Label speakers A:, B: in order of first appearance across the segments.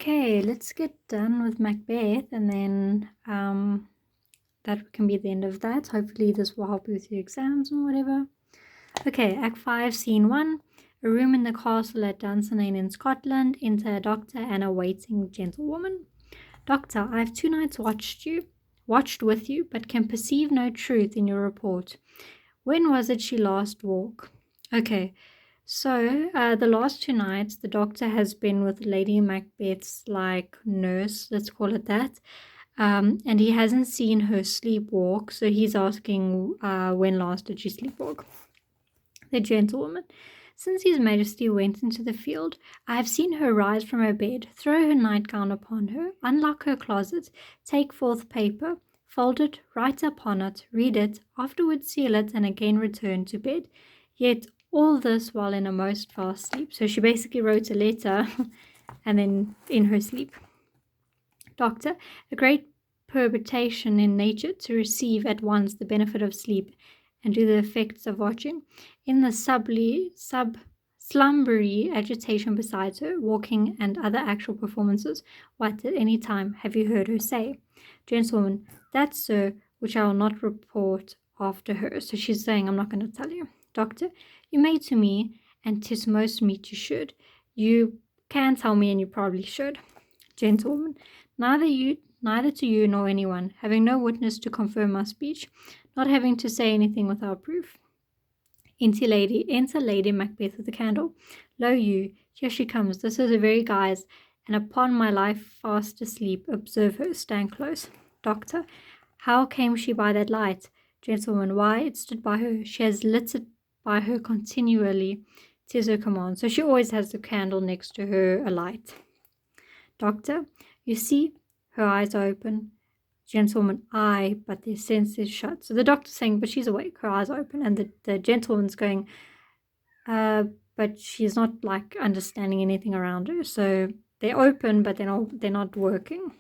A: Okay, let's get done with Macbeth, and then that can be the end of that. Hopefully this will help you with your exams and whatever. Okay, Act 5, Scene 1. A room in the castle at Dunsinane in Scotland. Enter a doctor and a waiting gentlewoman. Doctor, I have 2 nights watched with you, but can perceive no truth in your report. When was it she last woke? Okay, so the last 2 nights, the doctor has been with Lady Macbeth's nurse, let's call it that, and he hasn't seen her sleepwalk, so he's asking when last did she sleepwalk. The gentlewoman, since his majesty went into the field, I have seen her rise from her bed, throw her nightgown upon her, unlock her closet, take forth paper, fold it, write upon it, read it, afterwards seal it, and again return to bed. Yet all this while in a most fast sleep. So she basically wrote a letter and then in her sleep. Doctor, a great perturbation in nature to receive at once the benefit of sleep and do the effects of watching. In the slumbery agitation besides her, walking and other actual performances, what at any time have you heard her say? Gentlewoman, that, sir, which I will not report after her. So she's saying, I'm not going to tell you. Doctor, you may to me, and 'tis most meet you should. You can tell me, and you probably should. Gentlewoman, neither to you nor anyone, having no witness to confirm my speech, not having to say anything without proof. Enter Lady Macbeth with a candle. Lo you, here she comes, this is her very guise, and upon my life fast asleep, observe her, stand close. Doctor, how came she by that light? Gentlewoman, why, it stood by her, she has lit it by her continually, 'tis her command, so she always has the candle next to her alight. Doctor, you see, her eyes are open. Gentlewoman, aye, but their senses shut. So the doctor's saying, but she's awake, her eyes are open, and the gentlewoman's going, but she's not understanding anything around her. So they're open, but they're not working.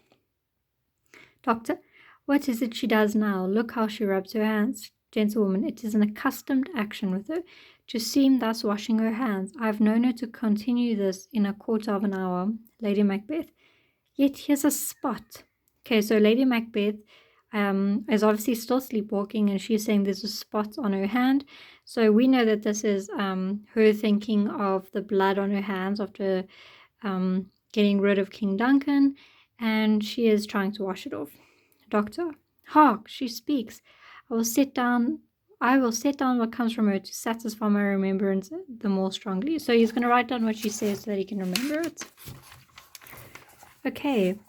A: Doctor, what is it she does now? Look how she rubs her hands. Gentlewoman, it is an accustomed action with her to seem thus washing her hands. I have known her to continue this in a quarter of an hour. Lady Macbeth, yet here's a spot. Okay, so Lady Macbeth is obviously still sleepwalking, and she's saying there's a spot on her hand. So we know that this is her thinking of the blood on her hands after getting rid of King Duncan, and she is trying to wash it off. Doctor, hark, she speaks. I will set down what comes from her to satisfy my remembrance the more strongly. So he's going to write down what she says so that he can remember it. Okay.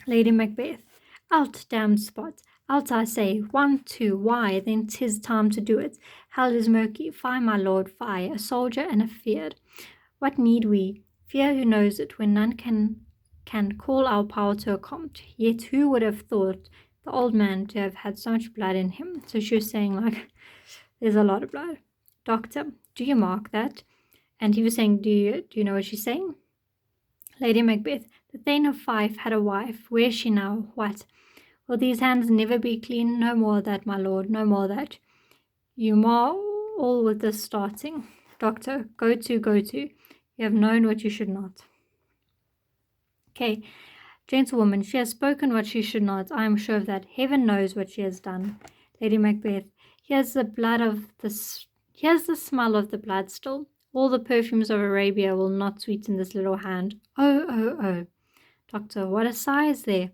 A: Lady Macbeth, out, damned spot, out I say, 1, 2, why, then 'tis time to do it. Hell is murky, fie, my lord, fie, a soldier and a feared. What need we? Fear who knows it, when none can call our power to account. Yet who would have thought the old man to have had so much blood in him? So she was saying, there's a lot of blood. Doctor, do you mark that? And he was saying, do you know what she's saying? Lady Macbeth, the Thane of Fife had a wife. Where is she now? What? Will these hands never be clean? No more that, my lord, no more that. You mar all with this starting. Doctor, go to. You have known what you should not. Okay, gentlewoman, she has spoken what she should not. I am sure of that. Heaven knows what she has done. Lady Macbeth, here's the smell of the blood still. All the perfumes of Arabia will not sweeten this little hand. Oh. Doctor, what a sigh is there?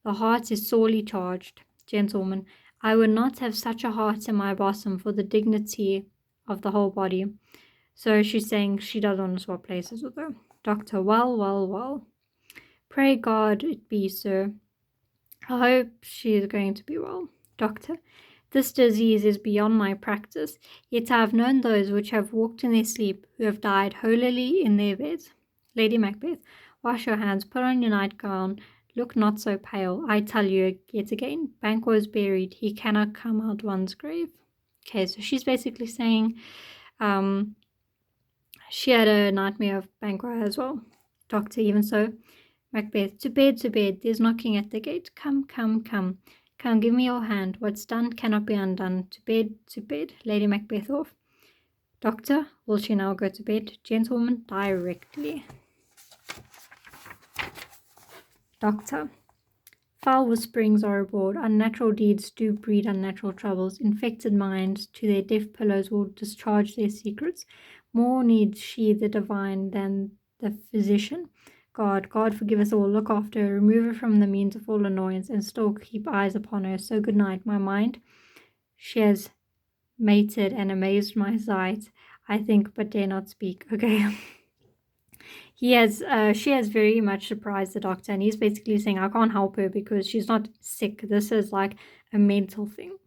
A: The heart is sorely charged. Gentlewoman, I would not have such a heart in my bosom for the dignity of the whole body. So she's saying she doesn't want to swap places with her. Doctor, well. Pray God it be, sir. I hope she is going to be well. Doctor, this disease is beyond my practice, yet I have known those which have walked in their sleep, who have died holily in their beds. Lady Macbeth, wash your hands, put on your nightgown, look not so pale. I tell you yet again, Banquo is buried, he cannot come out one's grave. Okay, so she's basically saying she had a nightmare of Banquo as well. Doctor, even so. Macbeth, to bed, there's knocking at the gate. Come. Come, give me your hand. What's done cannot be undone. To bed. Lady Macbeth off. Doctor, will she now go to bed? Gentlewoman, directly. Doctor. Foul whisperings are abroad. Unnatural deeds do breed unnatural troubles. Infected minds to their deaf pillows will discharge their secrets. More needs she the divine than the physician. God forgive us all. Look after her. Remove her from the means of all annoyance, and still keep eyes upon her. So good night, my mind. She has mated and amazed my sight. I think, but dare not speak. Okay. She has very much surprised the doctor, and he's basically saying, I can't help her because she's not sick. This is like a mental thing.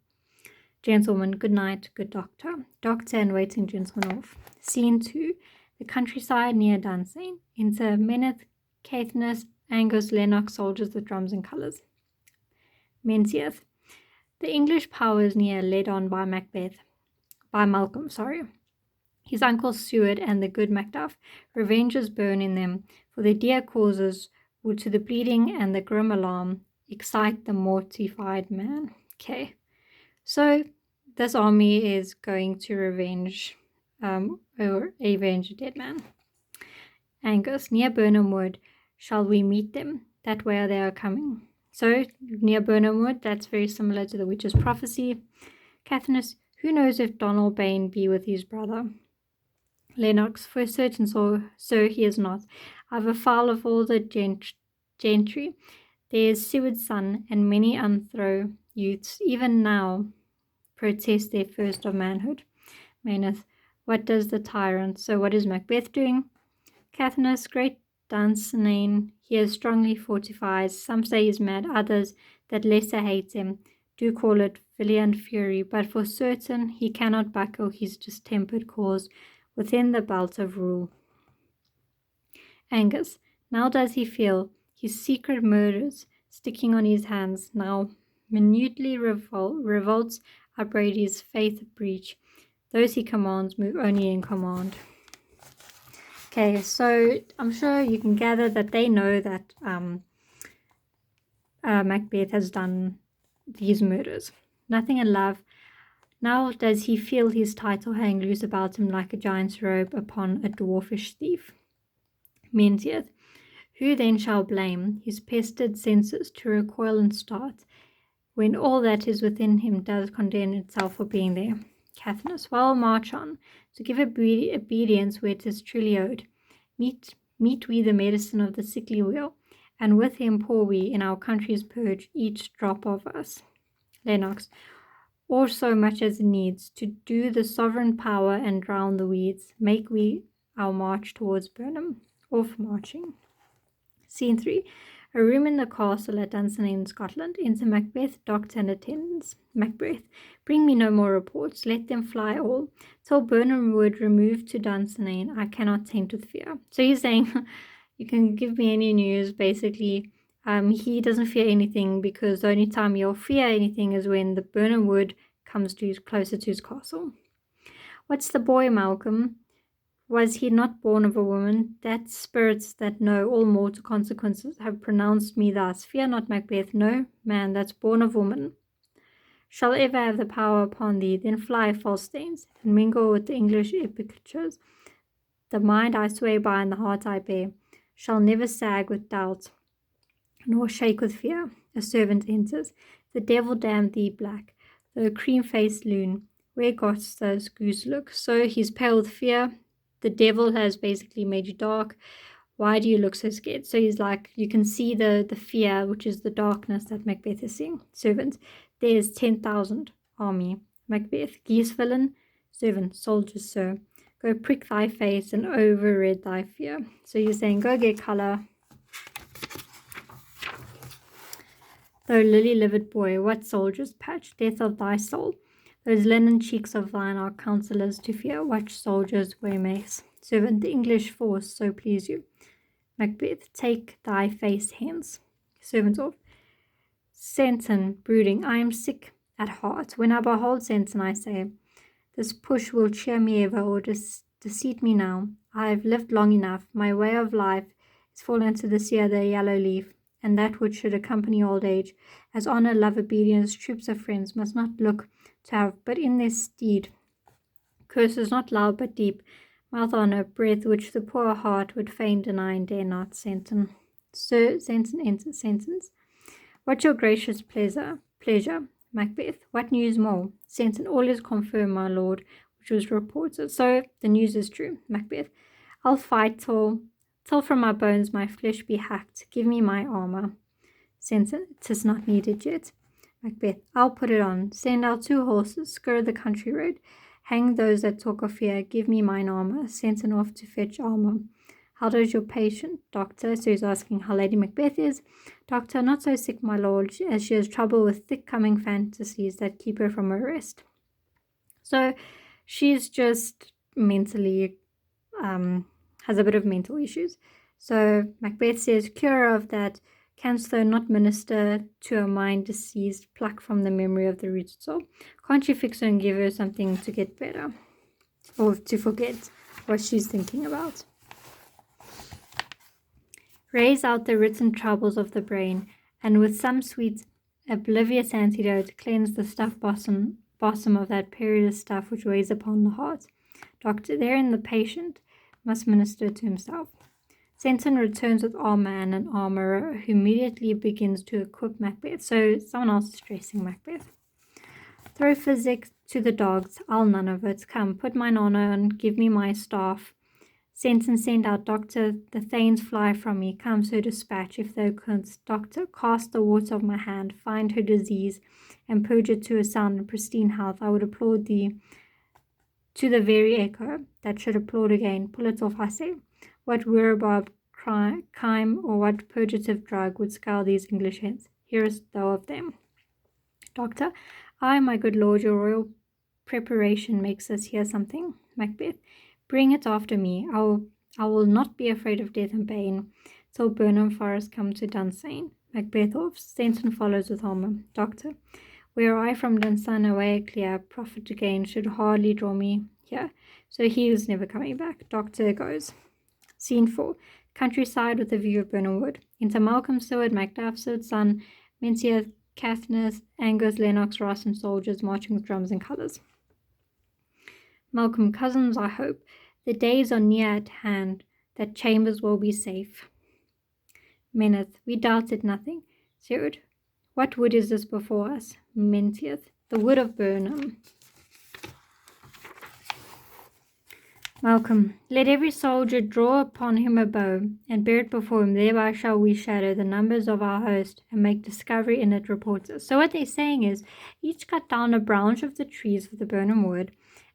A: Gentleman, good night, good doctor. Doctor and waiting gentleman off. Scene 2. The countryside near Dunsane. Enter Meneth, Caithness, Angus, Lennox, soldiers with drums and colours. Menteith. The English powers near, led on by Malcolm. His uncle Seward and the good Macduff. Revengers burn in them, for their dear causes would to the bleeding and the grim alarm excite the mortified man. Okay, so this army is going to avenge a dead man. Angus, near Burnham Wood, shall we meet them? That way they are coming. So near Burnham Wood, that's very similar to the witch's prophecy. Caithness, who knows if Donald Bane be with his brother? Lennox, for certain, so he is not. I've a file of all the gentry. There is Seward's son, and many unthrow youths, even now protest their first of manhood. Meneth, what does the tyrant? So what is Macbeth doing? Caithness, great Dunsinane, he is strongly fortified. Some say he's mad, others that lesser hate him do call it valiant fury, but for certain he cannot buckle his distempered cause within the belt of rule. Angus, now does he feel his secret murders sticking on his hands, now minutely revolts upbraid his faith breach. Those he commands move only in command. Okay, so I'm sure you can gather that they know that Macbeth has done these murders. Nothing in love. Now does he feel his title hang loose about him like a giant's robe upon a dwarfish thief. Menteith, who then shall blame his pestered senses to recoil and start, when all that is within him does condemn itself for being there? Caithness, well, march on, to give obedience where it is truly owed. Meet we the medicine of the sickly wheel, and with him pour we in our country's purge each drop of us. Lennox, or so much as it needs, to do the sovereign power and drown the weeds, make we our march towards Burnham. Off marching. Scene 3. A room in the castle at Dunsinane in Scotland. Enter Macbeth, doctor and attendants. Macbeth, bring me no more reports, let them fly all. Till Burnham Wood remove to Dunsinane, I cannot taint with fear. So he's saying, you can give me any news, basically. He doesn't fear anything, because the only time he'll fear anything is when the Burnham Wood comes closer to his castle. What's the boy, Malcolm? Was he not born of a woman? That spirits that know all mortal consequences have pronounced me thus. Fear not, Macbeth, no man that's born of woman shall ever have the power upon thee. Then fly, false stains, and mingle with the English epictures. The mind I swear by and the heart I bear shall never sag with doubt, nor shake with fear. A servant enters. The devil damn thee, black, the cream-faced loon, where got's those goose look? So he's pale with fear. The devil has basically made you dark. Why do you look so scared? So he's like, you can see the fear, which is the darkness that Macbeth is seeing. Servant, there's 10,000 army. Macbeth, geese villain. Servant, soldiers, sir. Go prick thy face and overread thy fear. So you're saying, go get colour. Though lily-livered boy, what soldiers patch, death of thy soul. Those linen cheeks of thine are counsellors to fear. Watch soldiers, wear mace. Servant, the English force, so please you. Macbeth, take thy face hence. Servant off. Senton, brooding, I am sick at heart. When I behold Senton, I say, this push will cheer me ever, or deceit me now. I have lived long enough. My way of life is fallen to the sea of the yellow leaf, and that which should accompany old age, as honour, love, obedience, troops of friends, must not look to have, but in their stead, curses not loud but deep, mouth honour, breath which the poor heart would fain deny and dare not. Senton. Sir, Sensen enters. Sentence. What's your gracious pleasure? Macbeth. What news more? Sensen. All is confirmed, my lord, which was reported. So the news is true. Macbeth. I'll fight till from my bones my flesh be hacked. Give me my armor. Sensen. 'Tis not needed yet. Macbeth. I'll put it on. Send out 2 horses. Skirt the country road. Hang those that talk of fear. Give me mine armor. Send him off to fetch armor. How does your patient, doctor? So he's asking how Lady Macbeth is. Doctor, not so sick, my lord, as she has trouble with thick coming fantasies that keep her from her rest. So she's just mentally, has a bit of mental issues. So Macbeth says, cure of that, canst thou not minister to a mind diseased, pluck from the memory of the rooted soul? Can't you fix her and give her something to get better? Or to forget what she's thinking about? Raise out the written troubles of the brain, and with some sweet, oblivious antidote, cleanse the stuff bosom of that perilous stuff which weighs upon the heart. Doctor, therein the patient must minister to himself. Sensen returns with armor and an armorer, who immediately begins to equip Macbeth. So someone else is dressing Macbeth. Throw physic to the dogs, I'll none of it. Come, put mine honor on, give me my staff. Sensen, send out, doctor, the thanes fly from me. Come, so dispatch, if thou couldst. Doctor, cast the water of my hand, find her disease, and purge it to a sound and pristine health. I would applaud thee to the very echo that should applaud again. Pull it off, I say. What whereabout chyme or what purgative drug would scour these English heads? Hearest thou of them? Doctor, I, my good lord, your royal preparation makes us hear something. Macbeth, bring it after me. I will not be afraid of death and pain till Burnham Forest come to Dunsane. Macbeth off. Stanton follows with armor. Doctor, were I from Dunsane away clear, profit to gain should hardly draw me here. So he is never coming back. Doctor goes. Scene 4. Countryside with a view of Burnham Wood. Enter Malcolm, Seward, Macduff, Seward's son, Menteith, Caithness, Angus, Lennox, Ross, and soldiers marching with drums and colours. Malcolm, cousins, I hope. The days are near at hand that chambers will be safe. Meneth, we doubted nothing. Seward, what wood is this before us? Menteith, the wood of Burnham. Malcolm, let every soldier draw upon him a bow, and bear it before him. Thereby shall we shadow the numbers of our host, and make discovery in it reporters. So what they're saying is, each cut down a branch of the trees of the Burnham wood,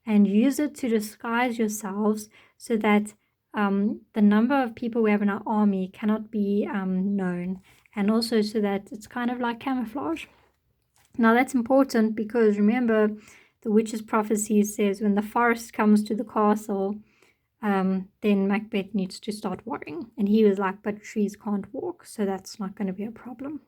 A: and use it to disguise yourselves, so that the number of people we have in our army cannot be known, and also so that it's kind of like camouflage. Now that's important because remember, the witch's prophecy says when the forest comes to the castle, then Macbeth needs to start worrying. And he was like, but trees can't walk, so that's not going to be a problem.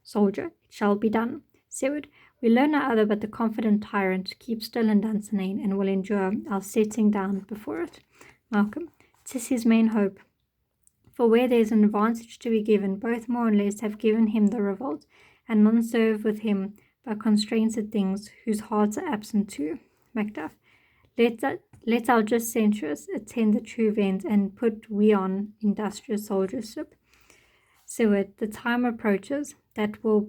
A: Soldier, it shall be done. Seward, we learn no other but the confident tyrant, keep still in Dunsinane, and will endure our setting down before it. Malcolm, 'tis his main hope. For where there is an advantage to be given, both more and less have given him the revolt, and none serve with him but constraints at things whose hearts are absent too. Macduff, let our just censures attend the true event, and put we on industrious soldiership. Seward, the time approaches that will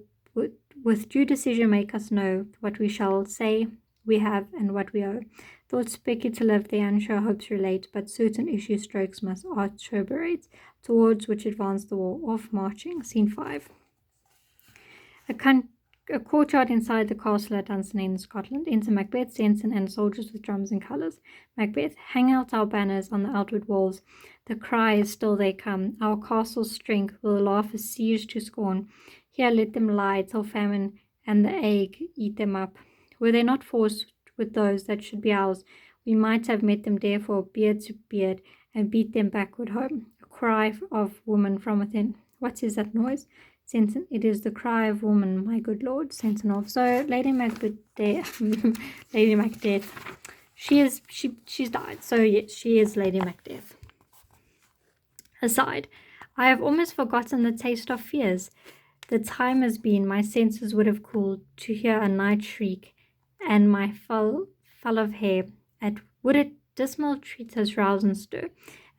A: with due decision make us know what we shall say we have and what we owe. Thoughts speculative they unsure hopes relate, but certain issue strokes must articulate, towards which advance the war. Off marching. Scene 5. A courtyard inside the castle at Dunsinane in Scotland. Enter Macbeth, Sensen, and soldiers with drums and colours. Macbeth, hang out our banners on the outward walls. The cry is still they come. Our castle's strength will laugh a siege to scorn. Here let them lie till famine and the ague eat them up. Were they not forced with those that should be ours, we might have met them therefore beard to beard, and beat them backward home. A cry of woman from within. What is that noise? Sensen, it is the cry of woman, my good lord. Sensen off. So Lady Macbeth, Lady Macbeth, she's died. So yes, she is Lady Macbeth. Aside, I have almost forgotten the taste of fears. The time has been, my senses would have cooled to hear a night shriek, and my full of hair would a dismal treatise rouse and stir,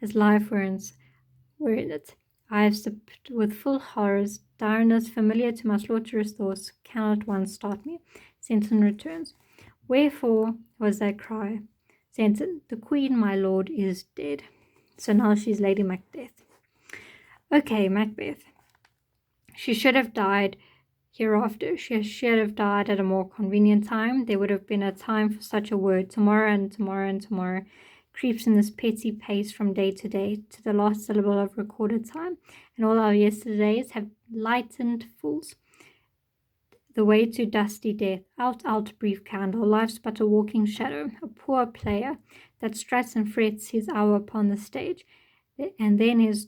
A: as live were in it. I have sipped with full horrors, direness familiar to my slaughterous thoughts, cannot one start me. Senton returns. Wherefore was that cry? Senton, the queen, my lord, is dead. So now she's Lady Macbeth. Okay, Macbeth. She should have died hereafter. She should have died at a more convenient time. There would have been a time for such a word. Tomorrow and tomorrow and tomorrow creeps in this petty pace from day to the last syllable of recorded time, and all our yesterdays have lightened fools the way to dusty death. Out, brief candle, life's but a walking shadow, a poor player that struts and frets his hour upon the stage, and then is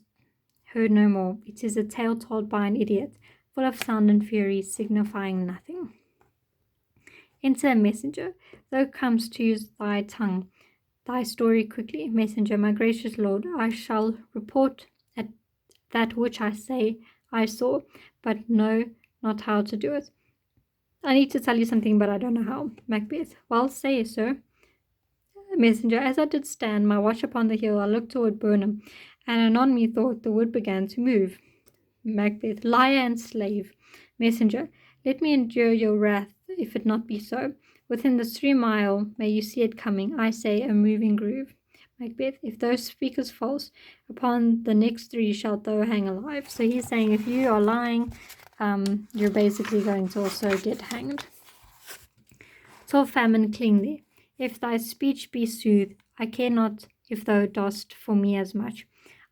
A: heard no more. It is a tale told by an idiot, full of sound and fury, signifying nothing. Enter a messenger. Thou comes to use thy tongue, thy story quickly. Messenger, my gracious lord, I shall report at that which I say I saw, but know not how to do it. I need to tell you something, but I don't know how. Macbeth, well, say, sir. Messenger, as I did stand my watch upon the hill, I looked toward Burnham, and anon methought the wood began to move. Macbeth, liar and slave. Messenger, let me endure your wrath, if it not be so. Within this 3 mile may you see it coming, I say, a moving groove. Macbeth, if thou speakest false, upon the next 3 shalt thou hang alive. So he's saying if you are lying, you're basically going to also get hanged. Till famine cling thee. If thy speech be sooth, I care not if thou dost for me as much.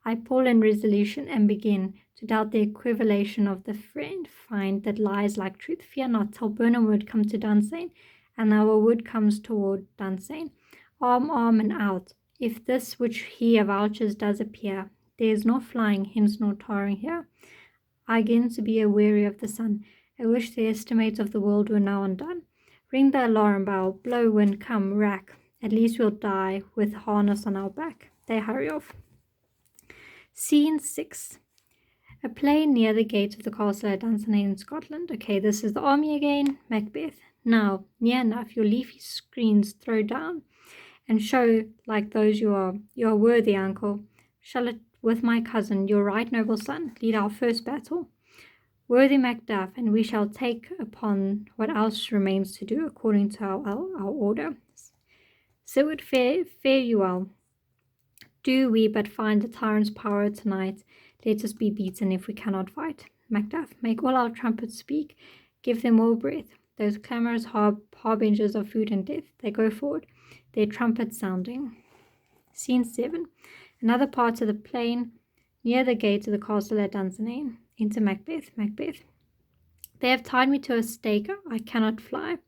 A: I pull in resolution and begin to doubt the equivalation of the friend find that lies like truth. Fear not till Burnham would come to Dunsane, and our wood comes toward Dunsane. Arm and out. If this which he avouches does appear, there is no flying hence nor tarring here. I begin to be aweary of the sun. I wish the estimates of the world were now undone. Ring the alarm bell, blow, wind, come, rack. At least we'll die with harness on our back. They hurry off. Scene 6. A plain near the gate of the castle at Dunsane in Scotland. Okay, this is the army again. Macbeth. Now, near enough, your leafy screens throw down, and show like those you are. You are worthy, uncle. Shall it with my cousin, your right noble son, lead our first battle? Worthy Macduff, and we shall take upon what else remains to do according to our order. So it fare you well. Do we but find the tyrant's power tonight, let us be beaten if we cannot fight. Macduff, make all our trumpets speak, give them all breath. Those clamorous harbingers of food and death, they go forward, their trumpets sounding. Scene 7. Another part of the plain, near the gate of the castle at Dunsane. Enter Macbeth. Macbeth. They have tied me to a stake, I cannot fly,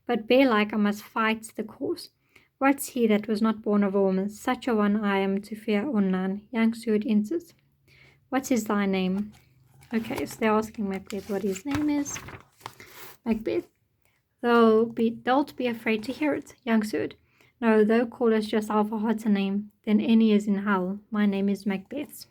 A: but bear-like I must fight the course. What's he that was not born of a woman? Such a one I am to fear or none. Young steward enters. What is thy name? Okay, so they're asking Macbeth what his name is. Macbeth. Thou'lt be afraid to hear it. Young steward. No, thou callest yourself a hotter name than any is in hell. My name is Macbeth's.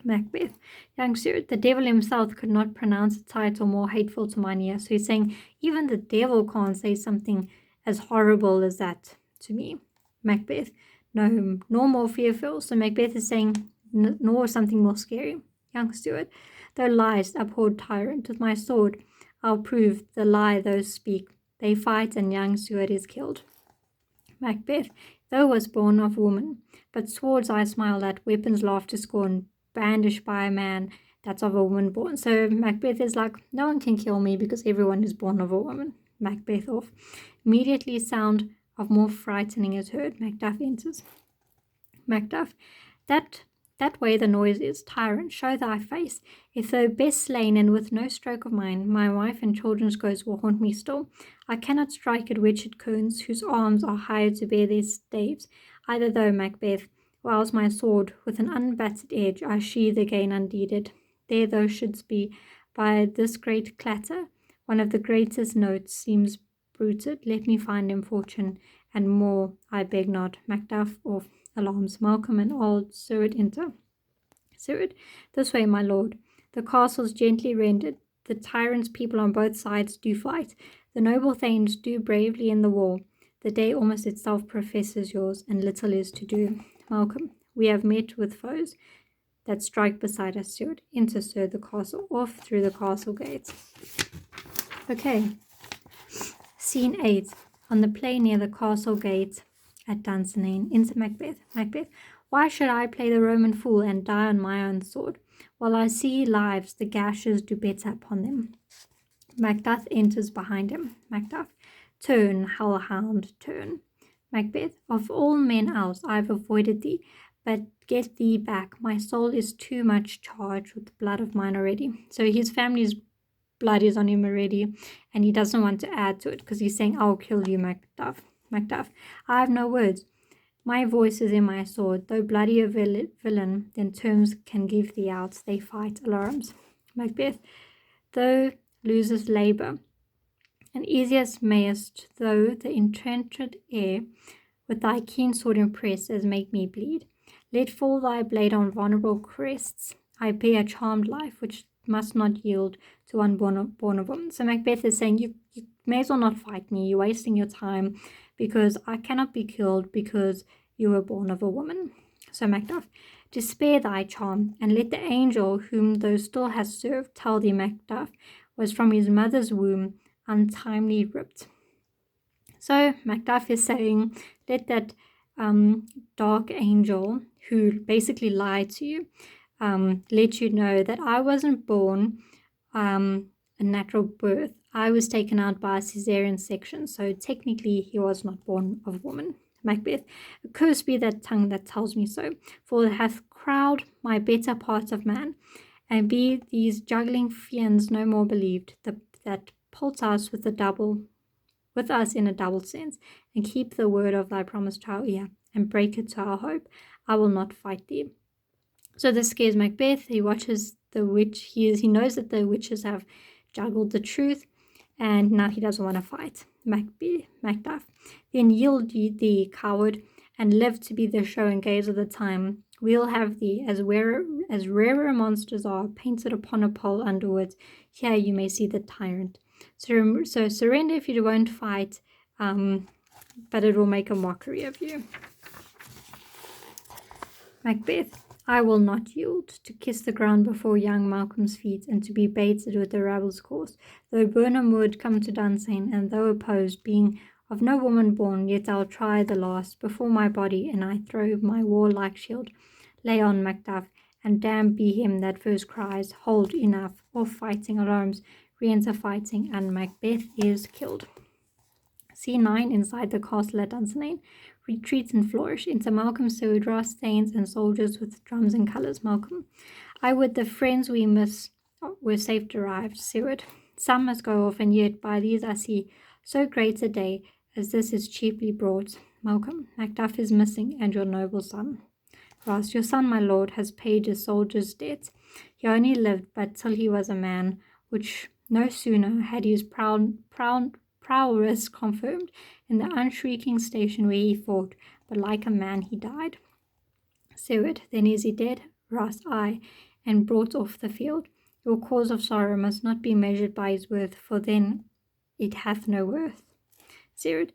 A: Macbeth. Young steward, the devil himself could not pronounce a title more hateful to mine ear. So he's saying even the devil can't say something as horrible as that to me. Macbeth. No, nor more fearful. So Macbeth is saying nor something more scary. Young steward. Thou liest, abhorred tyrant, with my sword I'll prove the lie those speak. They fight and young steward is killed. Macbeth. Thou was born of woman, but swords I smiled at, weapons laughed to scorn, brandished by a man that's of a woman born. So Macbeth is like, no one can kill me because everyone is born of a woman. Macbeth off. Immediately sound of more frightening is heard. Macduff enters. Macduff. That way the noise is. Tyrant, show thy face. If thou best slain and with no stroke of mine, my wife and children's ghosts will haunt me still. I cannot strike at wretched cones, whose arms are hired to bear their staves. Either thou, Macbeth, or else my sword, with an unbattered edge, I sheathe again undeeded. There thou shouldst be, by this great clatter, one of the greatest notes seems bruited. Let me find him fortune, and more I beg not. Macduff off. Alarms. Malcolm and old Sirrod enter. Sirrod, this way, my lord. The castle's gently rendered. The tyrant's people on both sides do fight. The noble thanes do bravely in the war. The day almost itself professes yours, and little is to do. Malcolm, we have met with foes. that strike beside us, Stuart. Enter, sir, the castle, off through the castle gates. Okay. Scene 8. On the plain near the castle gate at Dunsinane, into Macbeth. Macbeth, why should I play the Roman fool and die on my own sword? While I see lives, the gashes do better upon them. Macduff enters behind him. Macduff, turn, hellhound, turn. Macbeth, of all men else I have avoided thee, but get thee back. My soul is too much charged with the blood of mine already. So his family's blood is on him already, and he doesn't want to add to it because he's saying, I'll kill you, Macduff. Macduff, I have no words. My voice is in my sword. Though bloody a villain, then terms can give thee out. They fight alarms. Macbeth, thou losest labour, and easiest mayest thou the entrenched air with thy keen sword impress as make me bleed. Let fall thy blade on vulnerable crests. I bear a charmed life which must not yield to one born of woman. So Macbeth is saying, you may as well not fight me. You're wasting your time because I cannot be killed because you were born of a woman. So Macduff, despair thy charm, and let the angel whom thou still hast served tell thee Macduff was from his mother's womb untimely ripped. So Macduff is saying, let that dark angel who basically lied to you let you know that I wasn't born a natural birth. I was taken out by a cesarean section, so technically he was not born of woman. Macbeth, cursed be that tongue that tells me so, for it hath crowd my better parts of man, and be these juggling fiends no more believed, that pulse us with us in a double sense, and keep the word of thy promise to our ear, and break it to our hope. I will not fight thee. So this scares Macbeth. He watches the witch. He knows that the witches have juggled the truth, and now he doesn't want to fight. Macduff, then yield thee, coward, and live to be the show and gaze of the time. We'll have thee, as rarer monsters are, painted upon a pole underwards. Here you may see the tyrant. So surrender if you won't fight, but it will make a mockery of you. Macbeth, I will not yield to kiss the ground before young Malcolm's feet, and to be baited with the rabble's course. Though Burnham would come to Dunsinane, and though opposed, being of no woman born, yet I'll try the last before my body, and I throw my warlike shield. Lay on, Macduff, and damned be him that first cries, hold, enough, off fighting alarms, re-enter fighting, and Macbeth is killed. Scene 9, inside the castle at Dunsinane. Retreat and flourish. Into Malcolm, Seward, Ross, Thanes, and soldiers with drums and colours. Malcolm, I would the friends we miss were safe derived. Seward, some must go off, and yet by these I see so great a day as this is cheaply brought. Malcolm, Macduff is missing, and your noble son. Ross, your son, my lord, has paid his soldier's debt. He only lived but till he was a man, which no sooner had his prowess confirmed in the unshrinking station where he fought, but like a man he died. Seward, then is he dead? Ross, aye, and brought off the field. Your cause of sorrow must not be measured by his worth, for then it hath no worth. Seward,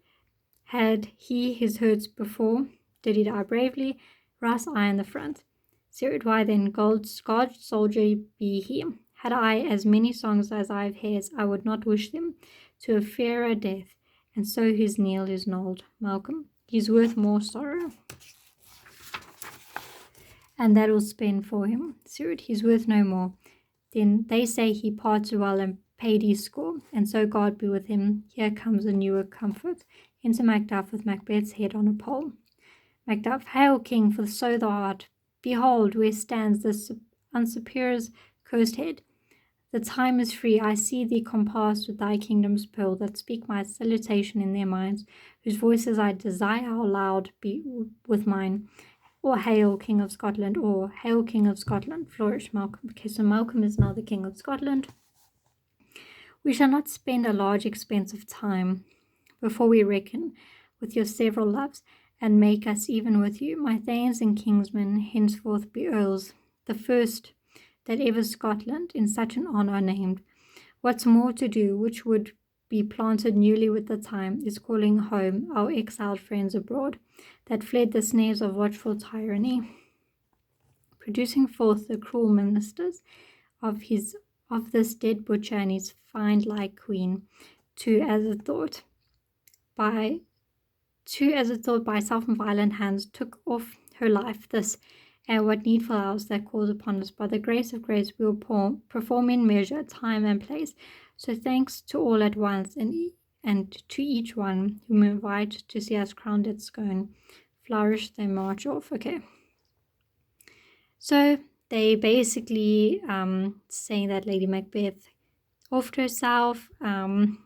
A: had he his hurts before? Did he die bravely? Ross, aye, in the front. Seward, why then, God's soldier be he. Had I as many songs as I have hairs, I would not wish them to a fairer death, and so his kneel is knolled. Malcolm, he's worth more sorrow, and that will spend for him. Seward, he's worth no more. Then they say he parted well and paid his score, and so God be with him. Here comes a newer comfort. Into Macduff with Macbeth's head on a pole. Macduff, hail, king, for so thou art. Behold, where stands this unsuperior's cursed head. The time is free. I see thee compassed with thy kingdom's pearl, that speak my salutation in their minds, whose voices I desire how loud be with mine. Or hail, King of Scotland, or hail, King of Scotland. Flourish, Malcolm. Okay, so Malcolm is now the King of Scotland. We shall not spend a large expense of time before we reckon with your several loves, and make us even with you. My thanes and kingsmen henceforth be earls, the first that ever Scotland in such an honour named. What's more to do, which would be planted newly with the time, is calling home our exiled friends abroad, that fled the snares of watchful tyranny. producing forth the cruel ministers of this dead butcher and his fiend-like queen, two as a thought by self and violent hands took off her life. This and what needful hours that calls upon us by the grace of grace we will perform in measure, time and place. So thanks to all at once and to each one whom we invite to see us crowned at scone. Flourish, they march off. Okay. So they basically saying that Lady Macbeth offed herself, and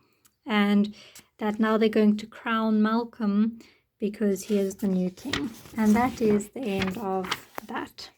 A: that now they're going to crown Malcolm because he is the new king. And that is the end of that.